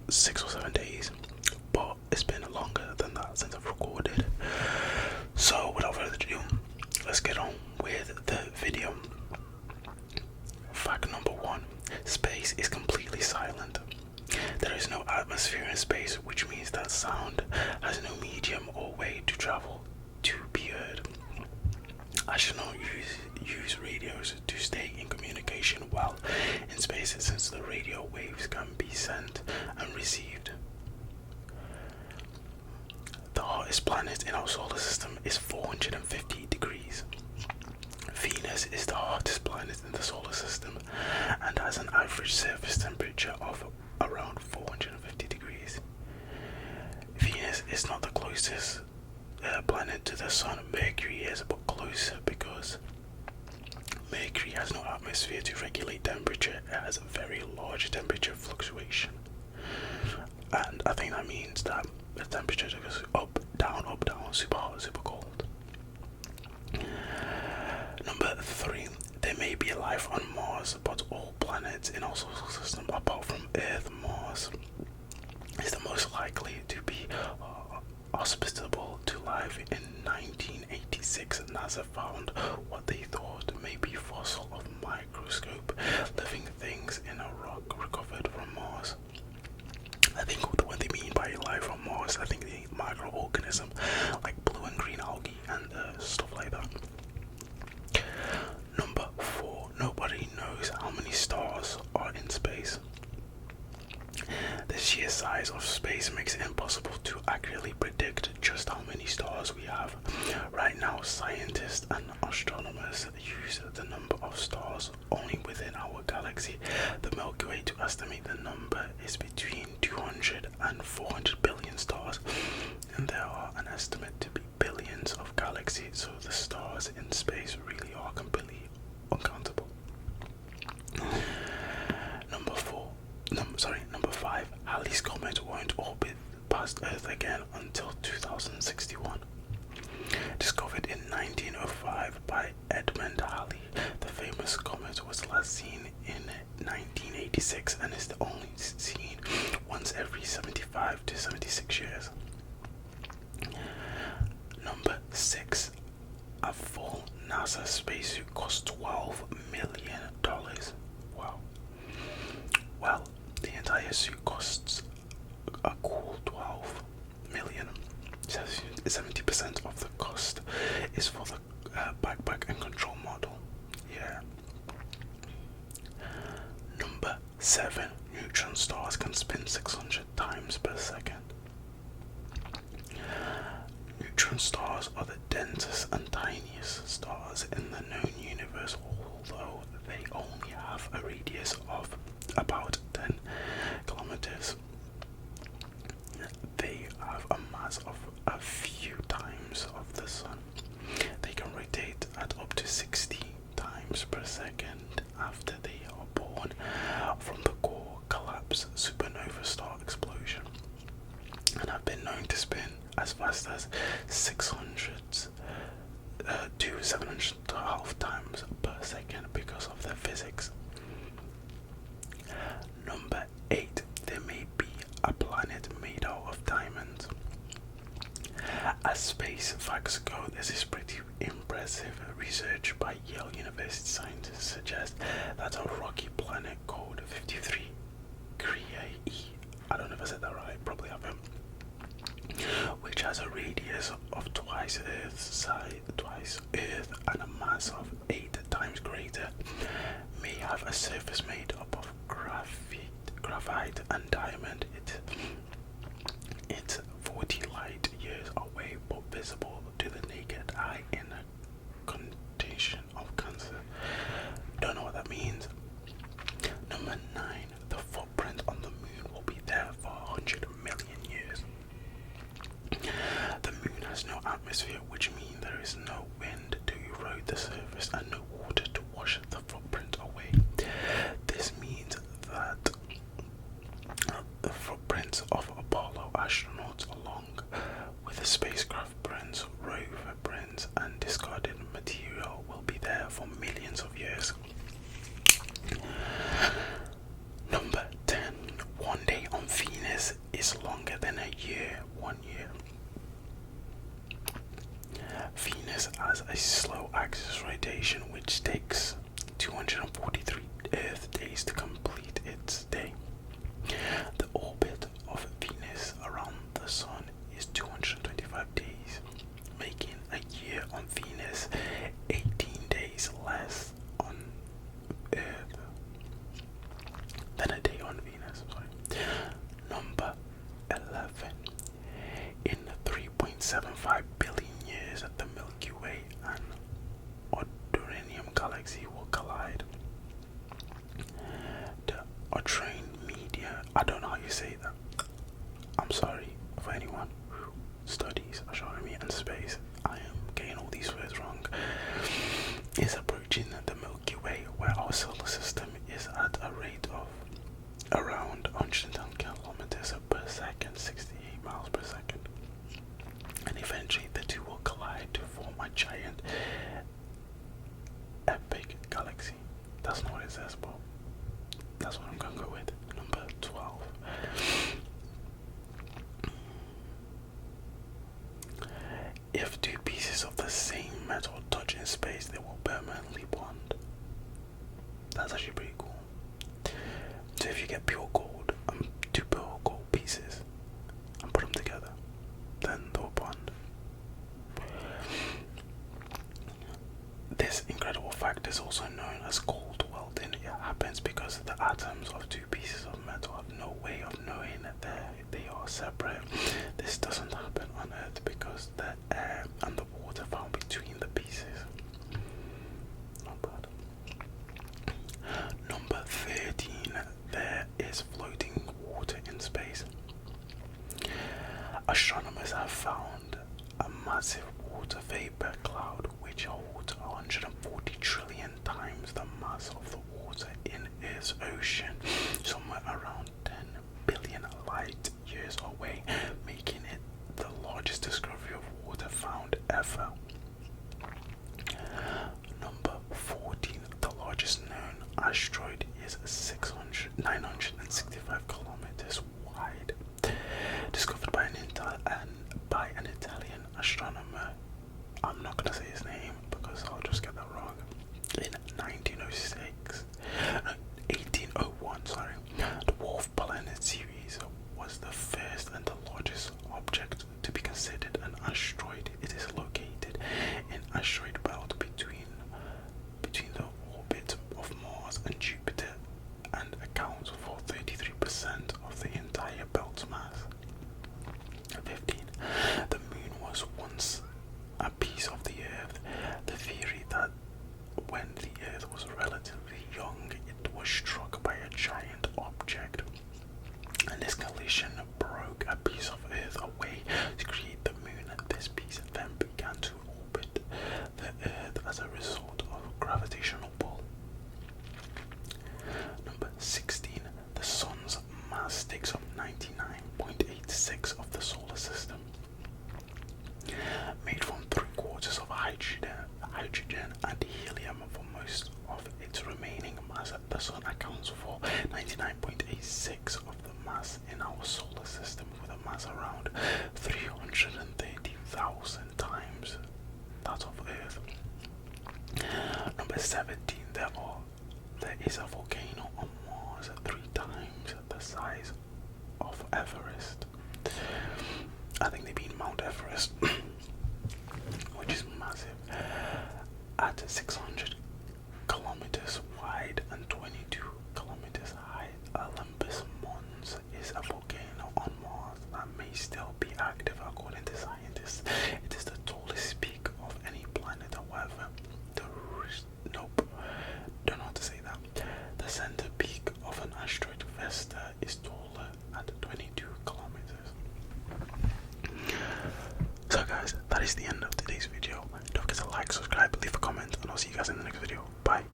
6 or 7 days, but it's been longer than that since I've recorded. So without further ado, let's get on with the video. Fact number 1. Space is completely silent. There is no atmosphere in space, which means that sound has no medium or way to travel to be heard. Astronauts use radios to stay in communication while in space, since the radio waves can be sent and received. The hottest planet in our solar system is 450 degrees. Venus is the hottest planet in the solar system and has an average surface temperature of around 450 degrees. Venus is not the closest planet to the Sun. Mercury is, but closer, because Mercury has no atmosphere to regulate temperature. It has a very large temperature fluctuation, and I think that means that the temperature goes up, down, super hot, super cold. Number 3. There may be life on Mars, but all planets in our solar system, apart from Earth, Mars is the most likely to be hospitable to life. In 1986, NASA found what they thought may be fossil of microscope living things in a rock recovered from Mars. I think what they mean by life on Mars, I think the microorganism like blue and green algae and stuff like that. Number 4. Nobody knows how many stars are in space. The sheer size of space makes it impossible to accurately predict just how many stars we have. Right now, scientists and astronomers use the number of stars only within our galaxy, the Milky Way, to estimate the number is between 200 and 400 billion stars, and there are an estimate to be billions of galaxies, so the stars in space really are completely uncountable. Number 5. Halley's Comet won't orbit past Earth again until 2061. Discovered in 1905 by Edmund Halley, the famous comet was last seen in 1986 and is only seen once every 75 to 76 years. Number 6. A full NASA spacesuit costs $12 million. Wow. Well, the entire suit costs a cool $12 million. 70% of the cost is for the backpack and control model. Yeah. Number 7. Neutron stars can spin 600 times per second. Neutron stars are the densest and tiniest stars in the known universe, although they only have a radius of about 10 kilometers. They have a mass of a few times of the Sun. They can rotate at up to 60 times per second after they are born from the core collapse supernova star explosion, and have been known to spin as fast as 600 to 712 times per second because of their physics. Number 8. There may be a planet made out of diamonds. As space facts go, this is pretty impressive. Research by Yale University scientists suggests that a rocky planet called 53 Griae, I don't know if I said that right, probably haven't, which has a radius of twice Earth and a mass of 8 times greater, may have a surface made up of graphite and diamond. It's 40 light years away, but visible to the naked eye in a condition of cancer. Don't know what that means. Number 9. The footprint on the moon will be there for 100 million years. The moon has no atmosphere, which means there is no wind to erode the surface and no water to wash the footprint away. This means that the footprints of Apollo astronauts, along with the spacecraft prints, or train media. I don't know how you say that. I'm sorry for anyone who studies astronomy and space. I am getting all these words wrong. Is approaching the Milky Way, where our solar system is at a rate of around 110 kilometers per second, 68 miles per second. And eventually the two will collide to form a giant epic galaxy. That's not what it says, but that's what I'm gonna go with. Number 12. If two pieces of the same metal touch in space, they will permanently bond. That's actually pretty cool. So if you get pure gold, two pure gold pieces, and put them together, then they'll bond. This incredible fact is also known as cold welding. It happens because the atoms of two pieces of metal have no way of knowing that they are separate. This doesn't happen on Earth because the air and the water found between the pieces. Not bad. Number 13. There is floating water in space. Astronomers have found a massive water vapor cloud which holds 140 trillion times the mass of the water in Earth's ocean, somewhere around 10 billion light years away, making it the largest discovery of water found ever. Number 14. The largest known asteroid is 965 kilometers wide. Discovered by an Italian astronomer. I'm not gonna say his name because I'll just get that wrong. In 1801, sorry. The Wolf Planet series was the first and the largest object to be considered an asteroid. It is located in asteroid belt between the orbit of Mars and Jupiter and accounts for 33% of the entire belt's mass. 15. The moon was once a piece of the Earth. The theory that when the Earth was relatively young, it was struck by a giant object, and this collision broke a piece of Earth away to create the moon. This piece then began to orbit the Earth as a result of gravitational pull. Number 16. The Sun's mass takes up 99.86% of the solar system. Made from 3/4 of hydrogen and helium for most of its remaining mass, the Sun accounts for 99.86% of the mass in our solar system, with a mass around 330,000 times that of Earth. Number 17. There is a volcano on Mars 3 times the size of Everest. I think they mean Mount Everest, which is massive. At 600